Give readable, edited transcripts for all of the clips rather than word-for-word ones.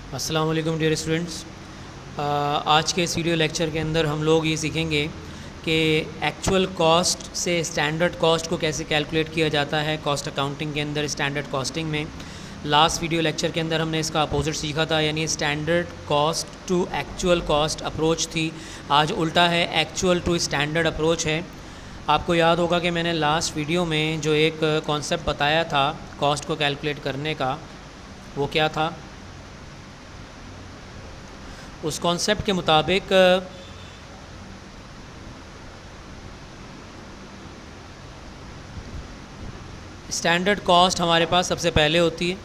अस्सलाम वालेकुम dear students. आज के इस वीडियो लेक्चर के अंदर हम लोग ये सीखेंगे कि एक्चुअल कॉस्ट से स्टैंडर्ड कॉस्ट को कैसे कैलकुलेट किया जाता है कॉस्ट अकाउंटिंग के अंदर। स्टैंडर्ड कॉस्टिंग में लास्ट वीडियो लेक्चर के अंदर हमने इसका अपोजिट सीखा था, यानी standard cost to actual cost approach थी। आज उल्टा है, एक्चुअल टू स्टैंडर्ड अप्रोच है। आपको याद होगा कि मैंने लास्ट वीडियो में जो एक कॉन्सेप्ट बताया था कॉस्ट को कैलकुलेट करने का, वो क्या था? उस कॉन्सेप्ट के मुताबिक स्टैंडर्ड कॉस्ट हमारे पास सबसे पहले होती है।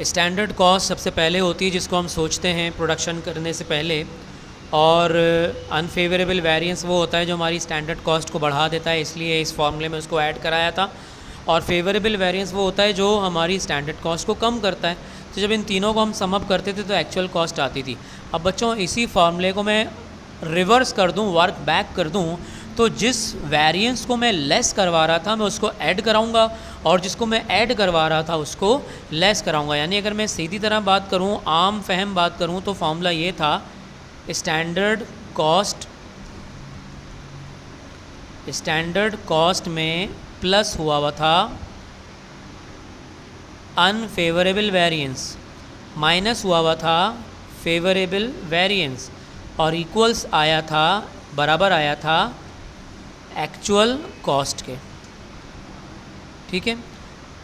स्टैंडर्ड कॉस्ट सबसे पहले होती है जिसको हम सोचते हैं प्रोडक्शन करने से पहले, और अनफेवरेबल वेरिएंस वो होता है जो हमारी स्टैंडर्ड कॉस्ट को बढ़ा देता है, इसलिए इस फॉर्मूले में उसको ऐड कराया था। और फेवरेबल वेरिएंस वो होता है जो हमारी स्टैंडर्ड कॉस्ट को कम करता है। तो जब इन तीनों को हम सम अप करते थे तो एक्चुअल कॉस्ट आती थी। अब बच्चों इसी फॉर्मूले को मैं रिवर्स कर दूं, वर्क बैक कर दूं, तो जिस वेरिएंस को मैं लेस करवा रहा था मैं उसको ऐड कराऊंगा, और जिसको मैं ऐड करवा रहा था उसको लेस कराऊंगा। यानी अगर मैं सीधी तरह बात करूं, आम फहम बात करूं, तो फॉर्मूला ये था, स्टैंडर्ड कॉस्ट में प्लस हुआ था अनफेवरेबल वेरिएंस, माइनस हुआ था फेवरेबल वेरिएंस, और इक्वल्स आया था, बराबर आया था एक्चुअल कॉस्ट के। ठीक है,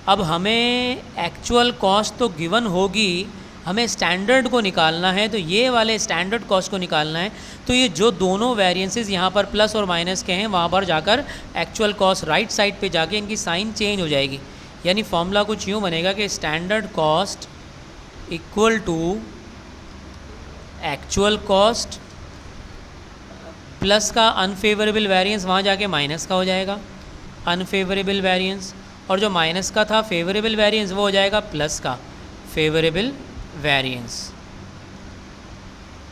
अब हमें एक्चुअल कॉस्ट तो गिवन होगी, हमें स्टैंडर्ड को निकालना है। तो ये वाले स्टैंडर्ड कॉस्ट को निकालना है, तो ये जो दोनों वेरिएंसेस यहाँ पर प्लस और माइनस के हैं, वहाँ पर जाकर एक्चुअल कॉस्ट राइट साइड पे जाके इनकी साइन चेंज हो जाएगी। यानी फॉर्मूला कुछ यूँ बनेगा कि standard cost equal to actual cost plus का अनफेवरेबल वेरिएंस, वहाँ जाके माइनस का हो जाएगा अनफेवरेबल वेरिएंस, और जो माइनस का था फेवरेबल वेरिएंस वो हो जाएगा प्लस का फेवरेबल वेरिएंस।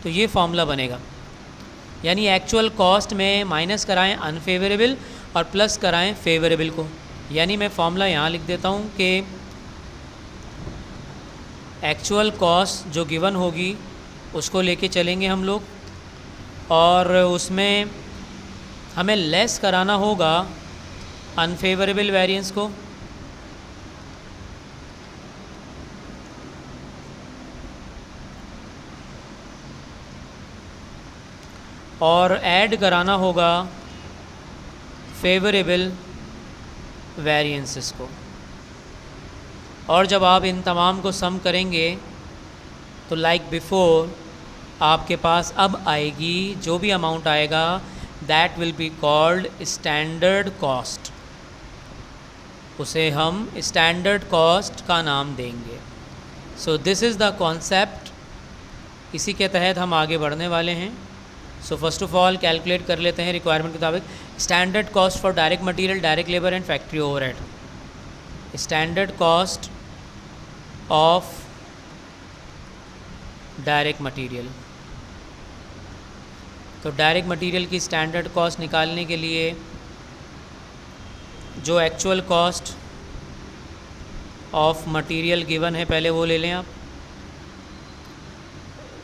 तो ये फॉर्मूला बनेगा, यानी एक्चुअल कॉस्ट में माइनस कराएं अनफेवरेबल और प्लस कराएं फेवरेबल को। यानी मैं फॉर्मूला यहाँ लिख देता हूँ कि एक्चुअल कॉस्ट जो गिवन होगी उसको लेके चलेंगे हम लोग, और उसमें हमें लेस कराना होगा अनफेवरेबल वेरिएंस को, और ऐड कराना होगा फेवरेबल वेरिएंसेस को। और जब आप इन तमाम को सम करेंगे तो लाइक बिफोर आपके पास अब आएगी, जो भी अमाउंट आएगा that will be called standard cost. उसे हम स्टैंडर्ड कॉस्ट का नाम देंगे। So this is the concept, इसी के तहत हम आगे बढ़ने वाले हैं। So first of all calculate कर लेते हैं रिक्वायरमेंट के मुताबिक standard cost for direct material, direct labour and factory overhead. Standard cost of direct material. तो डायरेक्ट मटेरियल की स्टैंडर्ड कॉस्ट निकालने के लिए जो actual cost of material given है पहले वो ले लें आप,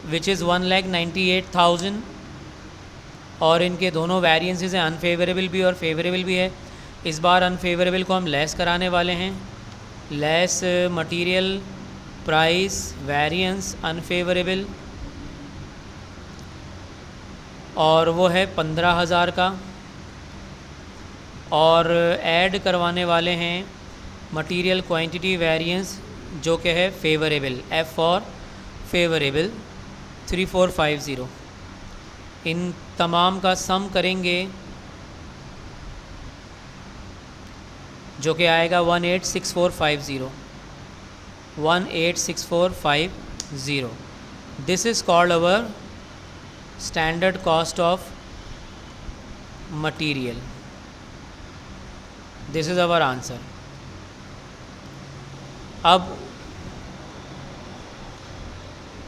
विच इज़ 1,98,000, और इनके दोनों वेरिएंसेस हैं, अनफेवरेबल भी और फेवरेबल भी है। इस बार अनफेवरेबल को हम लेस कराने वाले हैं, less material price variance unfavourable, और वो है 15,000 का। और ऐड करवाने वाले हैं मटेरियल क्वांटिटी वेरिएंस जो कि है फेवरेबल, एफ फॉर फेवरेबल 3450। इन तमाम का सम करेंगे जो कि आएगा 186450, 186450। This is called our standard cost of material. This is our answer. अब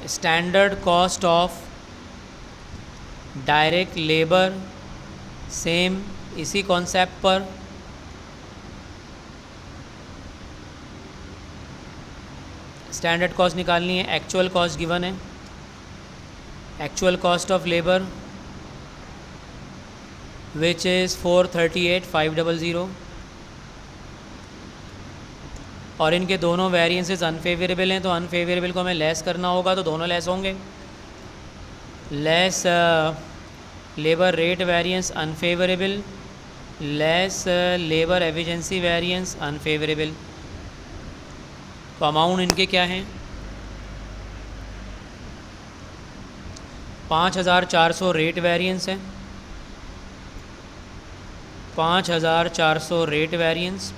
standard cost of direct labour, same इसी कॉन्सेप्ट पर स्टैंडर्ड कॉस्ट निकालनी है, एक्चुअल कॉस्ट गिवन है, actual cost of labour which is 438,500 और इनके दोनों वेरिएंसेस अनफेवरेबल हैं, तो अनफेवरेबल को हमें लेस करना होगा, तो दोनों लेस होंगे। Less labour rate variance unfavourable, less labour efficiency variance unfavourable. तो अमाउंट इनके क्या हैं? 5,400 रेट वेरिएंस है, 5,400 रेट वेरिएंस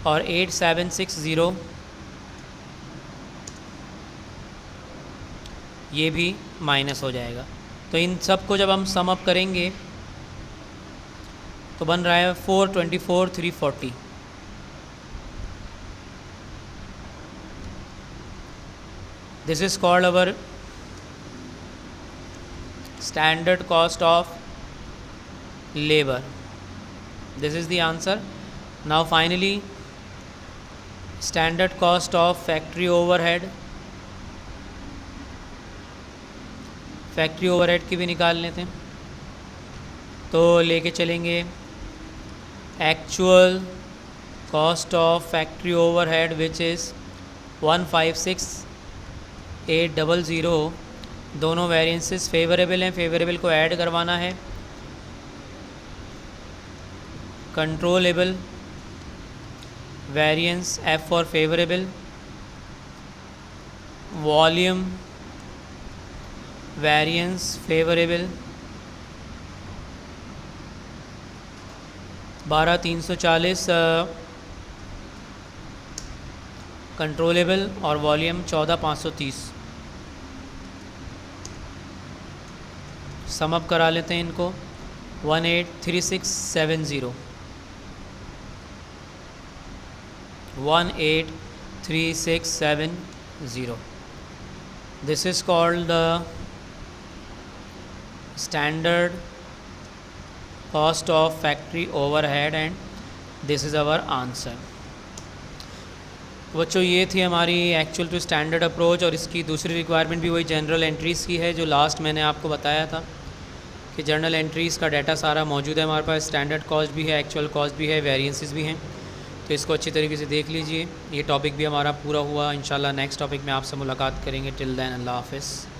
और 8,760 ये भी माइनस हो जाएगा। तो इन सब को जब हम सम अप करेंगे तो बन रहा है 424,340। This is called our standard cost of labour. This is the answer. Now finally standard cost of factory overhead, factory overhead की भी निकाल लेते हैं। तो लेके चलेंगे actual cost of factory overhead which is 156,800। दोनों वेरिएंसेस फेवरेबल हैं, फेवरेबल को ऐड करवाना है। Controllable variance F for favourable, volume variance favourable 12,340 controllable और वॉल्यूम 14,530। सम अप करा लेते हैं इनको। 183670, 183670। This is called the standard cost of factory overhead and this is our answer। बच्चों ये थी हमारी एक्चुअल टू स्टैंडर्ड अप्रोच और इसकी दूसरी रिक्वायरमेंट भी वही जनरल एंट्रीज़ की है जो लास्ट मैंने आपको बताया था कि जर्नल एंट्रीज़ का डाटा सारा मौजूद है हमारे पास। स्टैंडर्ड कॉस्ट भी है, एक्चुअल कॉस्ट भी है, वेरिएंसेस भी हैं, तो इसको अच्छी तरीके से देख लीजिए। ये टॉपिक भी हमारा पूरा हुआ। इंशाल्लाह नेक्स्ट टॉपिक में आपसे मुलाकात करेंगे। टिल देन अल्लाह हाफ़िज़।